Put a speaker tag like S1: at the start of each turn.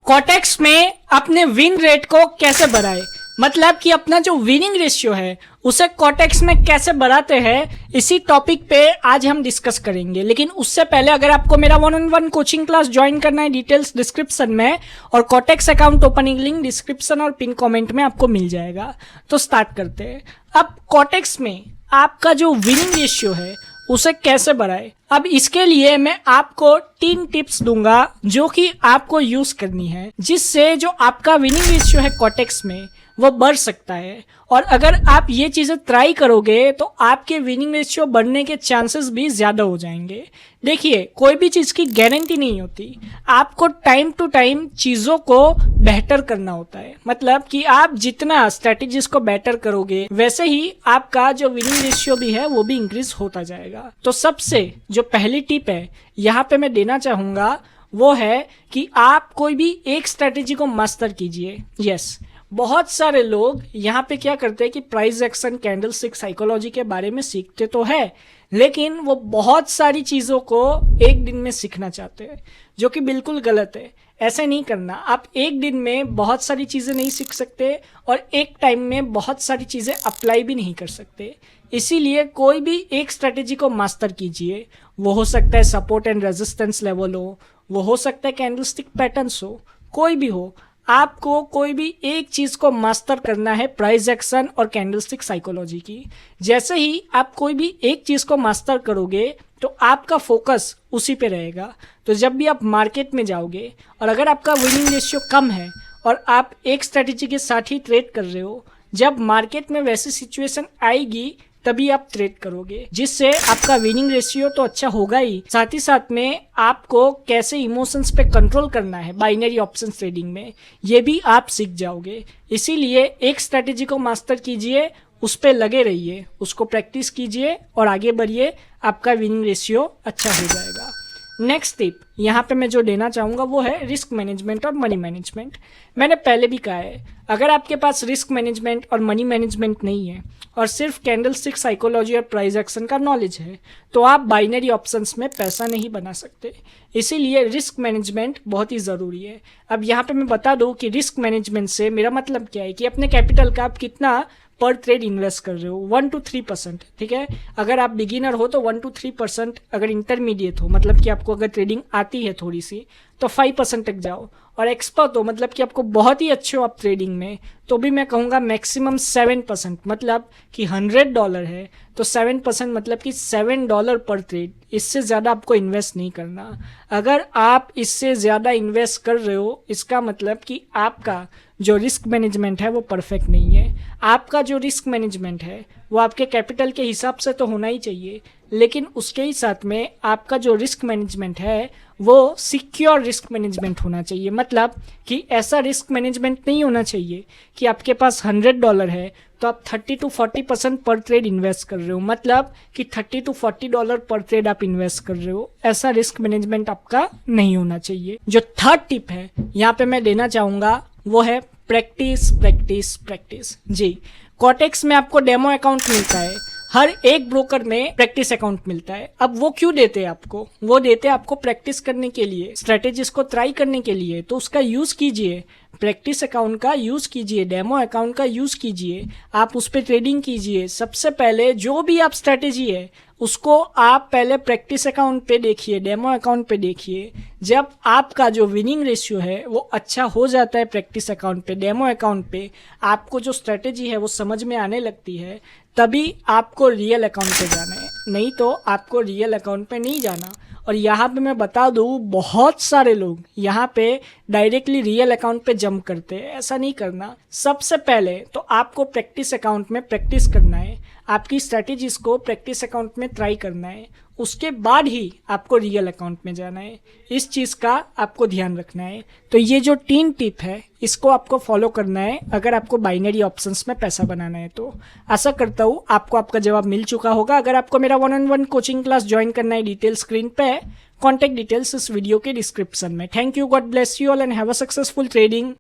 S1: Cortex में अपने win rate को कैसे बढ़ाए, मतलब कि अपना जो विनिंग रेशियो है उसे कॉटेक्स में कैसे बढ़ाते हैं, इसी टॉपिक पे आज हम डिस्कस करेंगे। लेकिन उससे पहले अगर आपको मेरा 1-on-1 कोचिंग क्लास ज्वाइन करना है, डिटेल्स डिस्क्रिप्शन में और cortex account opening link description और पिन कमेंट में आपको मिल जाएगा। तो स्टार्ट करते हैं। अब कॉटेक्स में आपका जो विनिंग रेशियो है उसे कैसे बढ़ाए। अब इसके लिए मैं आपको 3 टिप्स दूंगा जो कि आपको यूज करनी है, जिससे जो आपका विनिंग रेशियो है कॉटेक्स में वो बढ़ सकता है। और अगर आप ये चीजें ट्राई करोगे तो आपके विनिंग रेशियो बढ़ने के चांसेस भी ज्यादा हो जाएंगे। देखिए, कोई भी चीज की गारंटी नहीं होती, आपको टाइम टू टाइम चीजों को बेहतर करना होता है। मतलब कि आप जितना स्ट्रेटेजीज को बेटर करोगे वैसे ही आपका जो विनिंग रेशियो भी है वो भी इंक्रीज होता जाएगा। तो सबसे जो पहली टिप है यहाँ पे मैं देना चाहूंगा वो है कि आप कोई भी एक स्ट्रेटेजी को मास्टर कीजिए। यस, बहुत सारे लोग यहाँ पे क्या करते हैं कि प्राइस एक्शन, कैंडलस्टिक साइकोलॉजी के बारे में सीखते तो है, लेकिन वो बहुत सारी चीजों को एक दिन में सीखना चाहते हैं, जो कि बिल्कुल गलत है। ऐसे नहीं करना। आप एक दिन में बहुत सारी चीजें नहीं सीख सकते और एक टाइम में बहुत सारी चीजें अप्लाई भी नहीं कर सकते। इसीलिए कोई भी एक स्ट्रेटेजी को मास्टर कीजिए। वो हो सकता है सपोर्ट एंड रेजिस्टेंस लेवल हो, वो हो सकता है कैंडलस्टिक पैटर्न्स हो, कोई भी हो। आपको कोई भी एक चीज को मास्टर करना है प्राइस एक्शन और कैंडलस्टिक साइकोलॉजी की। जैसे ही आप कोई भी एक चीज को मास्टर करोगे तो आपका फोकस उसी पे रहेगा। तो जब भी आप मार्केट में जाओगे और अगर आपका विनिंग रेशियो कम है और आप एक स्ट्रेटेजी के साथ ही ट्रेड कर रहे हो, जब मार्केट में वैसी सिचुएशन आएगी तभी आप ट्रेड करोगे, जिससे आपका विनिंग रेशियो तो अच्छा होगा ही, साथ ही साथ में आपको कैसे इमोशंस पे कंट्रोल करना है बाइनरी ऑप्शन ट्रेडिंग में ये भी आप सीख जाओगे। इसीलिए एक स्ट्रेटेजी को मास्टर कीजिए, उस पे लगे रहिए, उसको प्रैक्टिस कीजिए और आगे बढ़िए, आपका विनिंग रेशियो अच्छा हो जाएगा। नेक्स्ट टिप यहाँ पे मैं जो देना चाहूँगा वो है रिस्क मैनेजमेंट और मनी मैनेजमेंट। मैंने पहले भी कहा है, अगर आपके पास रिस्क मैनेजमेंट और मनी मैनेजमेंट नहीं है और सिर्फ कैंडलस्टिक साइकोलॉजी और प्राइस एक्शन का नॉलेज है तो आप बाइनरी ऑप्शंस में पैसा नहीं बना सकते। इसीलिए रिस्क मैनेजमेंट बहुत ही ज़रूरी है। अब यहाँ पे मैं बता दूँ कि रिस्क मैनेजमेंट से मेरा मतलब क्या है कि अपने कैपिटल का आप कितना पर ट्रेड इन्वेस्ट कर रहे हो, 1 to 3%। ठीक है, अगर आप बिगिनर हो तो 1 to 3%, अगर इंटरमीडिएट हो मतलब कि आपको अगर ट्रेडिंग आती है थोड़ी सी तो 5% तक जाओ, और एक्सपर्ट हो मतलब कि आपको बहुत ही अच्छे हो आप ट्रेडिंग में तो भी मैं कहूँगा मैक्सिमम 7%। मतलब कि $100 है तो 7% मतलब कि $7 पर ट्रेड। इससे ज़्यादा आपको इन्वेस्ट नहीं करना। अगर आप इससे ज़्यादा इन्वेस्ट कर रहे हो इसका मतलब कि आपका जो रिस्क मैनेजमेंट है वो परफेक्ट नहीं है। आपका जो रिस्क मैनेजमेंट है वो आपके कैपिटल के हिसाब से तो होना ही चाहिए, लेकिन उसके ही साथ में आपका जो रिस्क मैनेजमेंट है वो सिक्योर रिस्क मैनेजमेंट होना चाहिए। मतलब कि ऐसा रिस्क मैनेजमेंट नहीं होना चाहिए कि आपके पास $100 है तो आप 30 to 40% पर ट्रेड इन्वेस्ट कर रहे हो, मतलब कि $30 to 40 पर ट्रेड आप इन्वेस्ट कर रहे हो। ऐसा रिस्क मैनेजमेंट आपका नहीं होना चाहिए। जो थर्ड टिप है यहाँ पे मैं देना चाहूँगा वो है प्रैक्टिस प्रैक्टिस प्रैक्टिस। जी, कॉटेक्स में आपको डेमो अकाउंट मिलता है, हर एक ब्रोकर में प्रैक्टिस अकाउंट मिलता है। अब वो क्यों देते हैं आपको? वो देते हैं आपको प्रैक्टिस करने के लिए, स्ट्रेटेजीज को ट्राई करने के लिए। तो उसका यूज कीजिए, प्रैक्टिस अकाउंट का यूज कीजिए, डेमो अकाउंट का यूज कीजिए, आप उस पर ट्रेडिंग कीजिए। सबसे पहले जो भी आप स्ट्रेटेजी है उसको आप पहले प्रैक्टिस अकाउंट पे देखिए, डेमो अकाउंट पे देखिए। जब आपका जो विनिंग रेशियो है वो अच्छा हो जाता है प्रैक्टिस अकाउंट पे, डेमो अकाउंट पे, आपको जो स्ट्रेटेजी है वो समझ में आने लगती है, तभी आपको रियल अकाउंट पे जाना है, नहीं तो आपको रियल अकाउंट पे नहीं जाना। और यहाँ पे मैं बता दूँ, बहुत सारे लोग यहाँ पे डायरेक्टली रियल अकाउंट पे जंप करते हैं। ऐसा नहीं करना। सबसे पहले तो आपको प्रैक्टिस अकाउंट में प्रैक्टिस करना है, आपकी स्ट्रैटेजीज को प्रैक्टिस अकाउंट में ट्राई करना है, उसके बाद ही आपको रियल अकाउंट में जाना है। इस चीज़ का आपको ध्यान रखना है। तो ये जो 3 टिप है इसको आपको फॉलो करना है अगर आपको बाइनरी ऑप्शंस में पैसा बनाना है। तो आशा करता हूँ आपको आपका जवाब मिल चुका होगा। अगर आपको मेरा 1-on-1 कोचिंग क्लास ज्वाइन करना है, डिटेल स्क्रीन पे है, कॉन्टैक्ट डिटेल्स इस वीडियो के डिस्क्रिप्शन में। Thank you, God bless you all and have a successful trading.